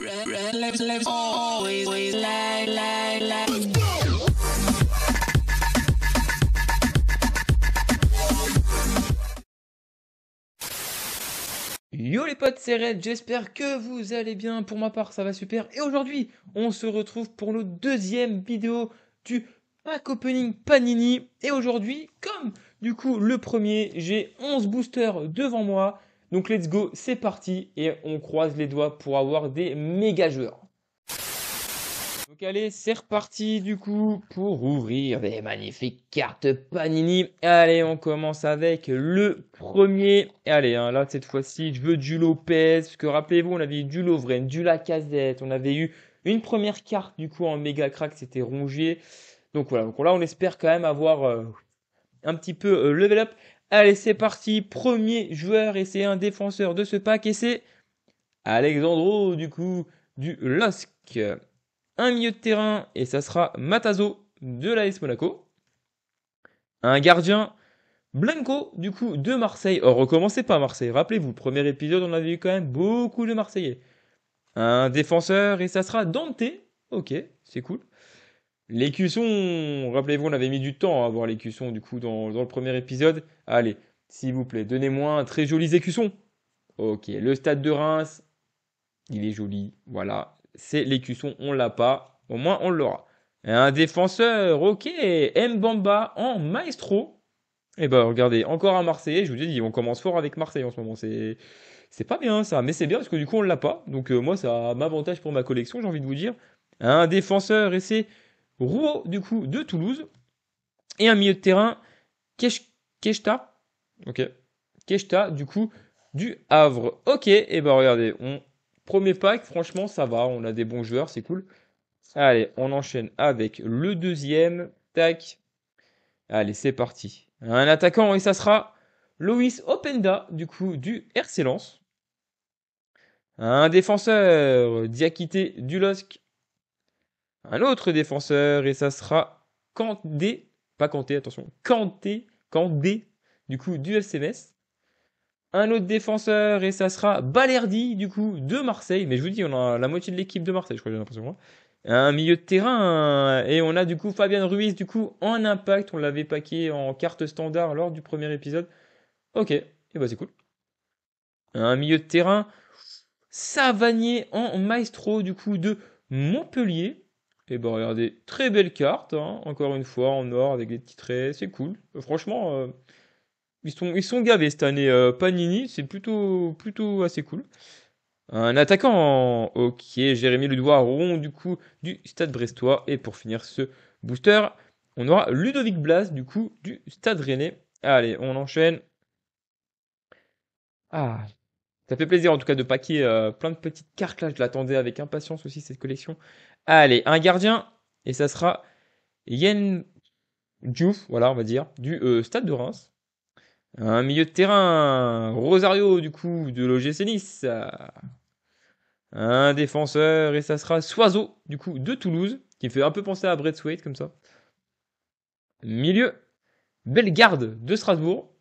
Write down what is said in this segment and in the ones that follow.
Yo les potes, c'est Red, j'espère que vous allez bien. Pour ma part, ça va super. Et aujourd'hui, on se retrouve pour notre deuxième vidéo du pack opening Panini. Et aujourd'hui, comme du coup le premier, j'ai 11 boosters devant moi. Donc let's go, c'est parti. Et on croise les doigts pour avoir des méga joueurs. Donc allez, c'est reparti du coup pour ouvrir des magnifiques cartes Panini. Allez, on commence avec le premier. Allez, là cette fois-ci, je veux du Lopez. Parce que rappelez-vous, on avait eu du Lovren, du Lacazette. On avait eu une première carte du coup en méga crack, c'était Rongier. Donc voilà, donc là on espère quand même avoir un petit peu level up. Allez, c'est parti. Premier joueur et c'est un défenseur de ce pack et c'est Alexandro du coup du LOSC. Un milieu de terrain et ça sera Matazo de l'AS Monaco. Un gardien Blanco du coup de Marseille. Oh, recommencez pas Marseille. Rappelez-vous, premier épisode, on avait eu quand même beaucoup de Marseillais. Un défenseur et ça sera Dante. Ok, c'est cool. L'écusson, rappelez-vous, on avait mis du temps à avoir l'écusson du coup dans le premier épisode. Allez, s'il vous plaît, donnez-moi un très joli écusson. Ok, le stade de Reims, il est joli. Voilà, c'est l'écusson, on l'a pas. Au moins, on l'aura. Un défenseur, ok. Mbamba en maestro. Et ben regardez, encore un Marseillais. Je vous ai dit, on commence fort avec Marseille en ce moment. C'est pas bien ça, mais c'est bien parce que du coup on l'a pas. Donc moi ça m'avantage pour ma collection, j'ai envie de vous dire. Un défenseur et c'est Rouault du coup de Toulouse. Et un milieu de terrain, Keshta. Ok. Keshta du coup du Havre. Ok, et ben regardez, premier pack, franchement ça va, on a des bons joueurs, c'est cool. Allez, on enchaîne avec le deuxième. Tac. Allez, c'est parti. Un attaquant et ça sera Loïs Openda, du coup, du RC Lens. Un défenseur, Diakité du LOSC. Un autre défenseur et ça sera Kandé, pas Kanté, attention, Kandé, du coup, du FC Metz. Un autre défenseur et ça sera Balerdi, du coup, de Marseille. Mais je vous dis, on a la moitié de l'équipe de Marseille, je crois, j'ai l'impression. Moi. Un milieu de terrain. Et on a du coup Fabien Ruiz, du coup, en impact. On l'avait packé en carte standard lors du premier épisode. Ok, et bah c'est cool. Un milieu de terrain. Savanier en maestro, du coup, de Montpellier. Et bah regardez, très belle carte, hein, encore une fois, en or avec des petits traits. C'est cool. Franchement, ils sont gavés cette année. Panini, c'est plutôt assez cool. Un attaquant, ok, Jérémy Ledouaron, du coup, du Stade Brestois. Et pour finir ce booster, on aura Ludovic Blas, du coup, du Stade Rennais. Allez, on enchaîne. Ah, ça fait plaisir en tout cas de paquer plein de petites cartes là. Je l'attendais avec impatience aussi cette collection. Allez, un gardien, et ça sera Yen Diouf, voilà, on va dire, du Stade de Reims. Un milieu de terrain, Rosario, du coup, de l'OGC Nice. Un défenseur, et ça sera Soiseau, du coup, de Toulouse, qui me fait un peu penser à Braithwaite, comme ça. Milieu, Bellegarde, de Strasbourg.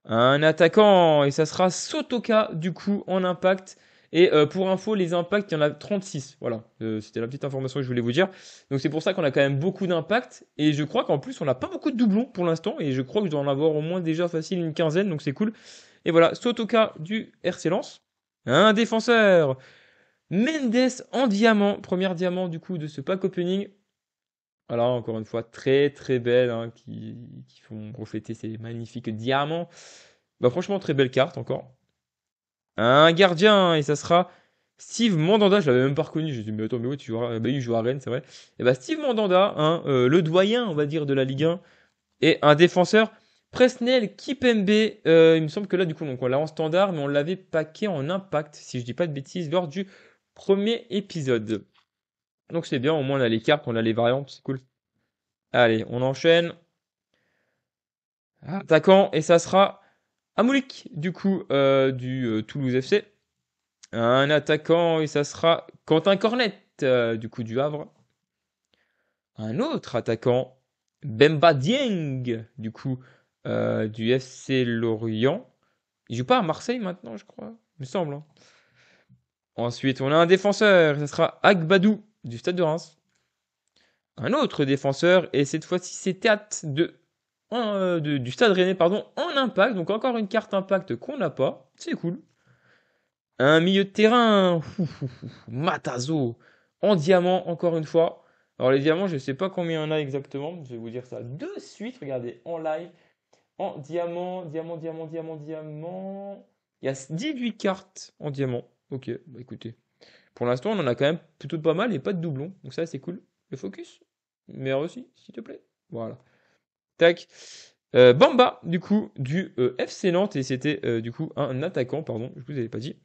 Un attaquant, et ça sera Sotoka, du coup, en impact. Et pour info, les impacts, il y en a 36. Voilà, c'était la petite information que je voulais vous dire. Donc c'est pour ça qu'on a quand même beaucoup d'impacts. Et je crois qu'en plus, on n'a pas beaucoup de doublons pour l'instant. Et je crois que je dois en avoir au moins déjà facile une quinzaine, donc c'est cool. Et voilà, Sotoka du RC Lens. Un défenseur, Mendes en diamant. Premier diamant du coup de ce pack opening. Voilà, encore une fois, très très belle, hein, qui font refléter ces magnifiques diamants. Bah franchement, très belle carte encore. Un gardien, et ça sera Steve Mandanda. Je l'avais même pas reconnu. J'ai dit, mais attends, mais oui, tu joues bah, il joue à Rennes, c'est vrai. Et bah Steve Mandanda, hein, le doyen, on va dire, de la Ligue 1. Et un défenseur, Presnel Kipembe. Il me semble que là, du coup, donc, on l'a en standard, mais on l'avait packé en impact, si je dis pas de bêtises, lors du premier épisode. Donc c'est bien, au moins on a les cartes, on a les variantes, c'est cool. Allez, on enchaîne. Attaquant, et ça sera Amoulik, du coup, du Toulouse FC. Un attaquant, et ça sera Quentin Cornet, du coup, du Havre. Un autre attaquant, Bemba Dieng, du coup, du FC Lorient. Il joue pas à Marseille maintenant, je crois, il me semble. Hein. Ensuite, on a un défenseur, ça sera Agbadou du Stade de Reims. Un autre défenseur, et cette fois-ci, c'est Théat du Stade Rennais, pardon, en impact. Donc encore une carte impact qu'on n'a pas. C'est cool. Un milieu de terrain, Matazo, en diamant, encore une fois. Alors les diamants, je ne sais pas combien il y en a exactement. Je vais vous dire ça de suite. Regardez, en live. En diamant, diamant, diamant, diamant, diamant. Il y a 18 cartes en diamant. Ok, bah écoutez. Pour l'instant, on en a quand même plutôt pas mal et pas de doublons. Donc ça, c'est cool. Le focus. Mais aussi, s'il te plaît. Voilà. Tac. Bamba, du coup, du FC Nantes. Et c'était du coup un attaquant, pardon, je vous avais pas dit.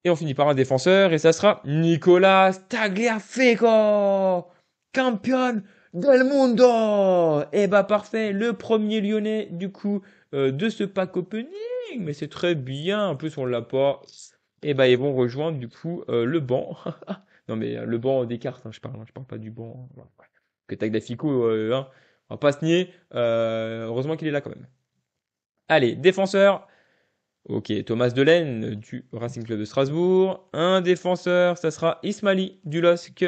Et on finit par un défenseur. Et ça sera Nicolas Tagliafico, Campion del Mundo. Et bah parfait. Le premier lyonnais, du coup, de ce pack opening. Mais c'est très bien. En plus, on l'a pas. Et bah ils vont rejoindre, du coup, le banc. Non mais le banc des cartes, hein, je parle pas du banc, hein. Voilà. Que Tagliafico, hein, on va pas se nier. Heureusement qu'il est là quand même. Allez, défenseur. Ok, Thomas Delaine du Racing Club de Strasbourg. Un défenseur, ça sera Ismaili du LOSC.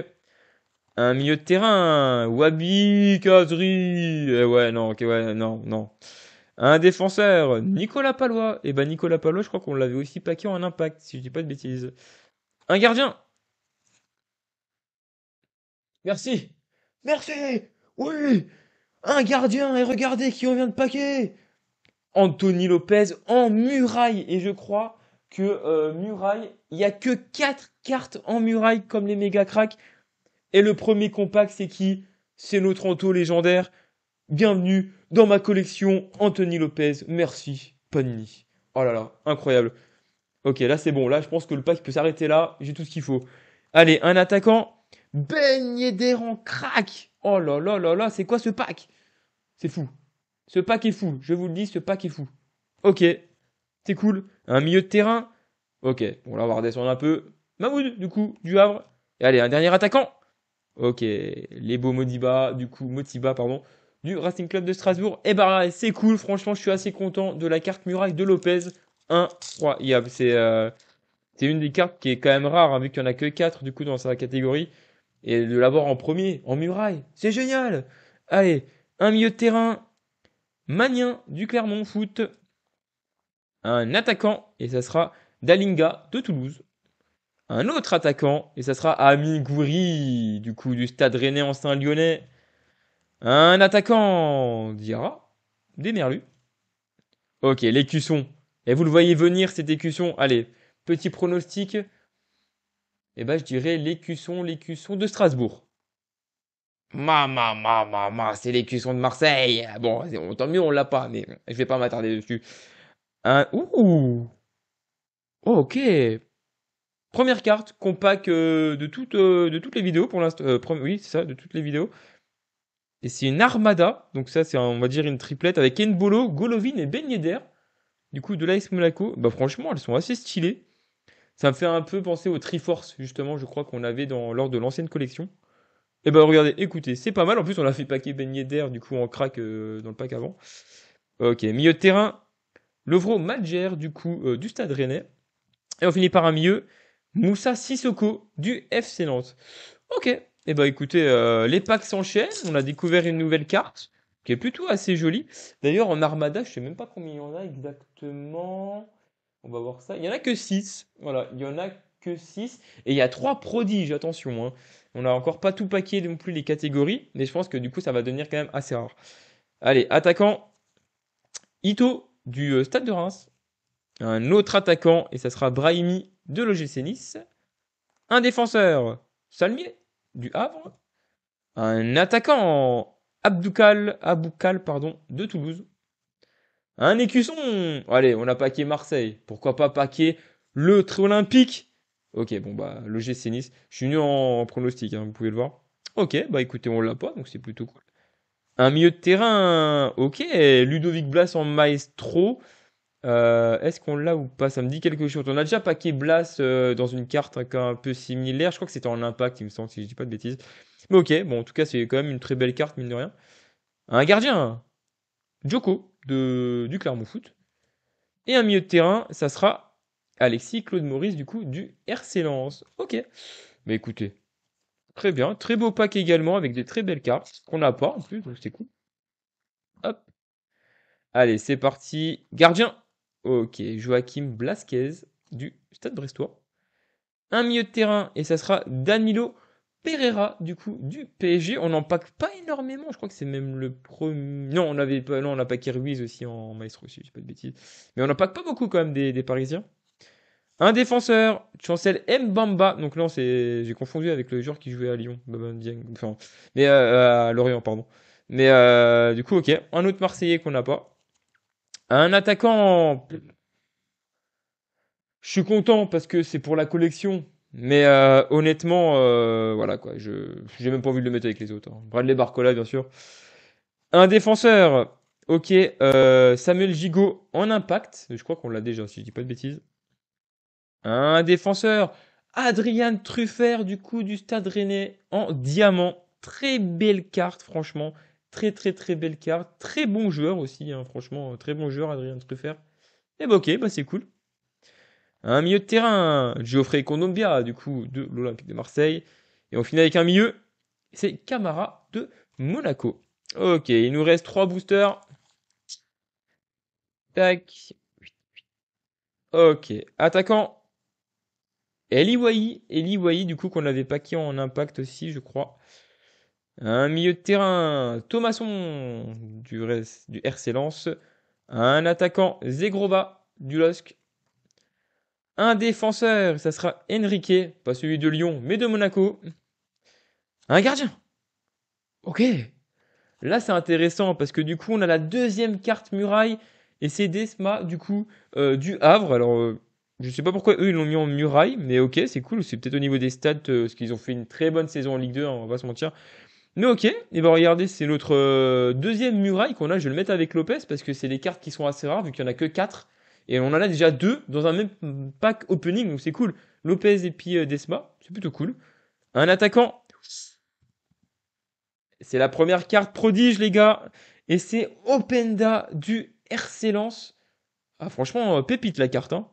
Un milieu de terrain, Wabi Kazri. Ouais, non, ok, ouais, non, non. Un défenseur, Nicolas Palois. Et ben Nicolas Palois, je crois qu'on l'avait aussi paqué en impact, si je dis pas de bêtises. Un gardien. Merci. Merci. Oui. Un gardien. Et regardez qui on vient de paquer. Anthony Lopez en muraille. Et je crois que muraille, il n'y a que 4 cartes en muraille comme les méga cracks. Et le premier compact, c'est qui? C'est notre Anto légendaire. Bienvenue dans ma collection Anthony Lopez. Merci, Panini. Oh là là, incroyable. Ok, là c'est bon. Là, je pense que le pack peut s'arrêter là. J'ai tout ce qu'il faut. Allez, un attaquant. Ben Yedder en crack. Oh là là là là, c'est quoi ce pack? C'est fou. Ce pack est fou. Je vous le dis, ce pack est fou. Ok, c'est cool. Un milieu de terrain. Ok, bon là on va redescendre un peu. Mahmoud, du coup, du Havre. Et allez, un dernier attaquant. Ok, les beaux Motiba, pardon, du Racing Club de Strasbourg. Et bah c'est cool, franchement, je suis assez content de la carte muraille de Lopez. Incroyable. C'est une des cartes qui est quand même rare, hein, vu qu'il n'y en a que 4 du coup dans sa catégorie. Et de l'avoir en premier, en muraille, c'est génial. Allez, un milieu de terrain, Magnien du Clermont Foot. Un attaquant, et ça sera Dalinga de Toulouse. Un autre attaquant, et ça sera Ami Gouiri, du coup du Stade Rennais Ancien Lyonnais. Un attaquant, Diarra, des Merlus. Ok, l'écusson. Et vous le voyez venir, cet écusson. Allez, petit pronostic. Eh ben, je dirais l'écusson de Strasbourg. C'est l'écusson de Marseille. Bon, tant mieux, on l'a pas, mais je vais pas m'attarder dessus. Ouh, ok. Première carte qu'on pack de toutes les vidéos pour l'instant. Oui, c'est ça, de toutes les vidéos. Et c'est une armada. Donc ça, c'est, on va dire, une triplette avec Enbolo, Golovin et Ben Yedder. Du coup, de l'AS Monaco. Bah franchement, elles sont assez stylées. Ça me fait un peu penser au Triforce, justement, je crois qu'on avait lors de l'ancienne collection. Et bah regardez, écoutez, c'est pas mal. En plus, on a fait paquer Ben Yedder, du coup, en crack dans le pack avant. Ok, milieu de terrain. Lovro Madjer, du coup, du Stade Rennais. Et on finit par un milieu. Moussa Sissoko, du FC Nantes. Ok. Et bah écoutez, les packs s'enchaînent. On a découvert une nouvelle carte qui est plutôt assez jolie. D'ailleurs, en Armada, je sais même pas combien il y en a exactement. On va voir ça. Il y en a que 6. Voilà, il y en a que 6. Et il y a 3 prodiges, attention, hein. On n'a encore pas tout paqué non plus les catégories, mais je pense que du coup, ça va devenir quand même assez rare. Allez, attaquant, Ito du Stade de Reims. Un autre attaquant, et ça sera Brahimi de l'OGC Nice. Un défenseur, Salmier du Havre. Un attaquant, Aboukal, pardon, de Toulouse. Un écusson. Allez, on a paqué Marseille. Pourquoi pas paquer le Tri Olympique? Ok, bon bah l'OGC Nice. Je suis nul en pronostic, hein, vous pouvez le voir. Ok, bah écoutez, on l'a pas, donc c'est plutôt cool. Un milieu de terrain, ok. Ludovic Blas en maestro. Est-ce qu'on l'a ou pas? Ça me dit quelque chose. On a déjà paqué Blas dans une carte un peu similaire. Je crois que c'était en impact, il me semble, si je dis pas de bêtises. Mais ok, bon, en tout cas, c'est quand même une très belle carte, mine de rien. Un gardien, Joko du Clermont Foot. Et un milieu de terrain, ça sera Alexis Claude Maurice, du coup, du RC Lens. Ok. Mais écoutez, très bien. Très beau pack également avec des très belles cartes qu'on n'a pas en plus, donc c'est cool. Hop. Allez, c'est parti. Gardien. Ok. Joachim Blasquez du Stade Brestois. Un milieu de terrain et ça sera Danilo Pereira du coup du PSG. On n'en pack pas énormément, je crois que c'est même le premier. Non, on avait pas, non, on a packé Ruiz aussi en maestro, si je dis pas de bêtises. Mais on n'en pack pas beaucoup quand même des Parisiens. Un défenseur, Chancel Mbamba. Donc là, j'ai confondu avec le joueur qui jouait à Lyon, Baba Dieng. Enfin, mais à Lorient, pardon. Mais du coup, ok. Un autre Marseillais qu'on n'a pas. Un attaquant. Je suis content parce que c'est pour la collection. Mais honnêtement, voilà quoi. J'ai même pas envie de le mettre avec les autres, hein. Bradley Barcola, bien sûr. Un défenseur. Ok. Samuel Gigot en impact. Je crois qu'on l'a déjà, si je dis pas de bêtises. Un défenseur. Adrien Truffert, du coup, du Stade Rennais en diamant. Très belle carte, franchement. Très, très, très belle carte. Très bon joueur aussi, hein, franchement. Très bon joueur, Adrien Truffert. Et bah, ok, bah, c'est cool. Un milieu de terrain, Geoffrey Kondogbia, du coup, de l'Olympique de Marseille. Et on finit avec un milieu, c'est Camara de Monaco. Ok, il nous reste 3 boosters. Tac. Ok, attaquant. Eli du coup, qu'on avait paqué en impact aussi, je crois. Un milieu de terrain, Thomasson du RC Lens. Un attaquant, Zegrova du LOSC. Un défenseur, ça sera Enrique, pas celui de Lyon, mais de Monaco. Un gardien. Ok. Là, c'est intéressant parce que du coup, on a la deuxième carte muraille et c'est Desma, du coup, du Havre. Alors, je sais pas pourquoi eux, ils l'ont mis en muraille, mais ok, c'est cool. C'est peut-être au niveau des stats, parce qu'ils ont fait une très bonne saison en Ligue 2, hein, on va pas se mentir. Mais ok, et ben regardez, c'est notre deuxième muraille qu'on a. Je vais le mettre avec Lopez parce que c'est des cartes qui sont assez rares vu qu'il y en a que 4. Et on en a déjà 2 dans un même pack opening, donc c'est cool. Lopez et puis Desma, c'est plutôt cool. Un attaquant, c'est la première carte prodige, les gars. Et c'est Openda du RC Lens. Ah, franchement, pépite la carte, hein.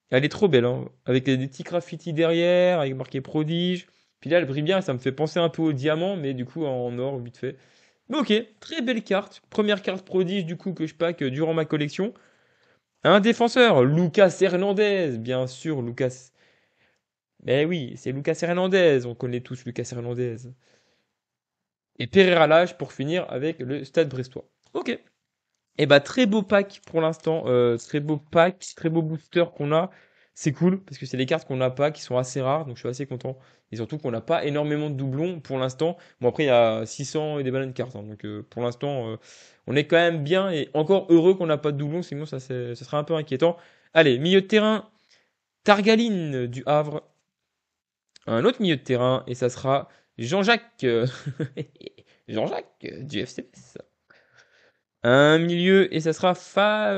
Elle est trop belle, hein. Avec des petits graffitis derrière, avec marqué prodige. Puis là, elle brille bien, ça me fait penser un peu au diamant, mais du coup en or, vite fait. Mais ok, très belle carte. Première carte prodige, du coup, que je pack durant ma collection. Un défenseur, Lucas Hernandez, bien sûr, Lucas. Mais oui, c'est Lucas Hernandez, on connaît tous Lucas Hernandez. Et Pereira Lage pour finir avec le Stade Brestois. Ok. Et bah très beau pack pour l'instant, très beau pack, très beau booster qu'on a. C'est cool parce que c'est des cartes qu'on n'a pas, qui sont assez rares, donc je suis assez content. Et surtout qu'on n'a pas énormément de doublons pour l'instant. Bon après il y a 600 et des bananes de cartes, hein, donc pour l'instant on est quand même bien et encore heureux qu'on n'a pas de doublons, sinon ça serait un peu inquiétant. Allez, milieu de terrain, Targaline du Havre, un autre milieu de terrain et ça sera Jean-Jacques, Jean-Jacques du FCS. Un milieu, et ça sera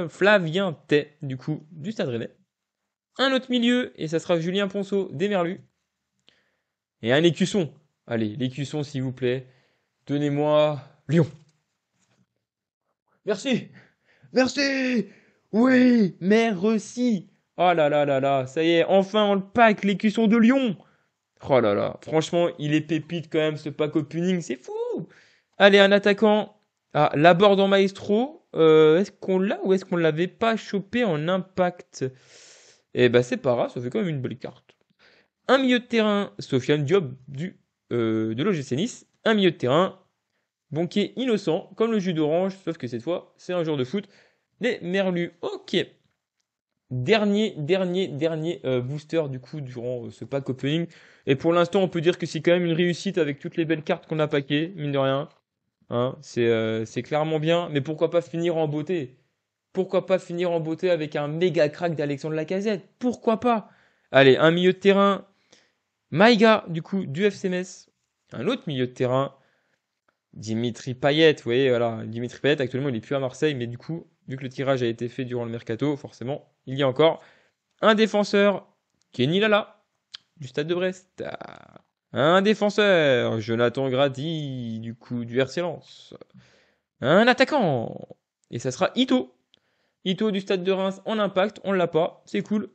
Flavien Tay, du coup, du Stade Rennais. Un autre milieu, et ça sera Julien Ponceau, des Merlus. Et un écusson. Allez, l'écusson, s'il vous plaît. Donnez-moi Lyon. Merci. Merci. Oui, merci. Oh là là là là, ça y est, enfin on le pack, l'écusson de Lyon. Oh là là, franchement, il est pépite quand même ce pack opening, c'est fou. Allez, un attaquant. Ah, Laborde en maestro. Est-ce qu'on l'a ou est-ce qu'on l'avait pas chopé en impact? Eh ben c'est pas grave, ça fait quand même une belle carte. Un milieu de terrain, Sofiane Diop de l'OGC Nice. Un milieu de terrain, bon qui est innocent, comme le jus d'orange, sauf que cette fois, c'est un joueur de foot. Les Merlus. Ok. Dernier booster du coup durant ce pack opening. Et pour l'instant, on peut dire que c'est quand même une réussite avec toutes les belles cartes qu'on a paquées, mine de rien. Hein, c'est clairement bien, mais pourquoi pas finir en beauté? Pourquoi pas finir en beauté avec un méga crack d'Alexandre Lacazette? Pourquoi pas? Allez, un milieu de terrain, Maïga, du coup, du FC Metz. Un autre milieu de terrain, Dimitri Payet. Vous voyez, voilà, Dimitri Payet, actuellement, il est plus à Marseille, mais du coup, vu que le tirage a été fait durant le mercato, forcément, il y a encore un défenseur, Kenny Lala, du Stade de Brest. Un défenseur, Jonathan Grady, du coup, du RC Lens. Un attaquant. Et ça sera Ito. Ito du Stade de Reims en impact. On l'a pas. C'est cool.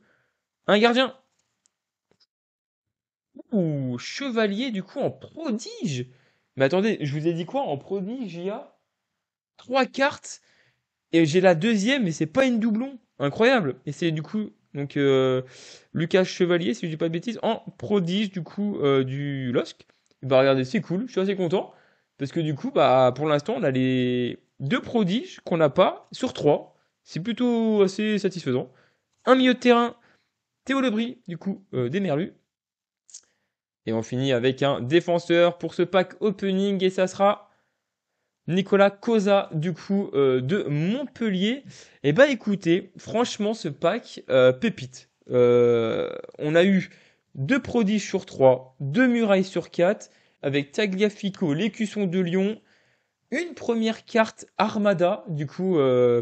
Un gardien. Ouh, chevalier du coup en prodige. Mais attendez, je vous ai dit quoi? En prodige, il y a 3 cartes et j'ai la deuxième, mais c'est pas une doublon. Incroyable. Et c'est du coup donc Lucas Chevalier, si je dis pas de bêtises, en prodige du coup du LOSC. Bah regardez, c'est cool, je suis assez content. Parce que du coup, bah pour l'instant, on a les deux prodiges qu'on n'a pas sur trois. C'est plutôt assez satisfaisant. Un milieu de terrain, Théo Lebris, du coup, des Merlus. Et on finit avec un défenseur pour ce pack opening et ça sera Nicolas Cosa du coup de Montpellier. Et bah écoutez, franchement ce pack pépite. On a eu deux prodiges sur 3, deux murailles sur 4, avec Tagliafico, l'écusson de Lyon, une première carte Armada du coup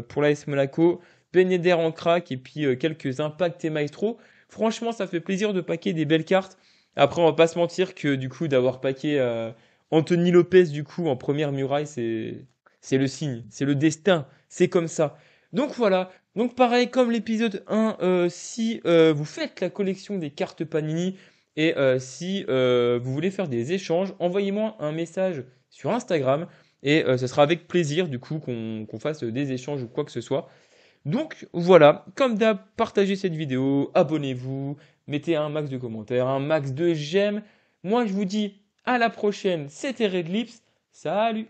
pour l'AS Monaco, Ben Yedder en crack et puis quelques impacts et maestro. Franchement ça fait plaisir de paquer des belles cartes. Après on va pas se mentir que du coup d'avoir paqué Anthony Lopez du coup en première muraille c'est le signe, c'est le destin, c'est comme ça. Donc voilà, donc pareil comme l'épisode 1, si vous faites la collection des cartes Panini et si vous voulez faire des échanges, envoyez-moi un message sur Instagram et ce sera avec plaisir du coup qu'on fasse des échanges ou quoi que ce soit. Donc voilà, comme d'hab, partagez cette vidéo, abonnez-vous, mettez un max de commentaires, un max de j'aime. Moi je vous dis à la prochaine, c'était Redlips, salut!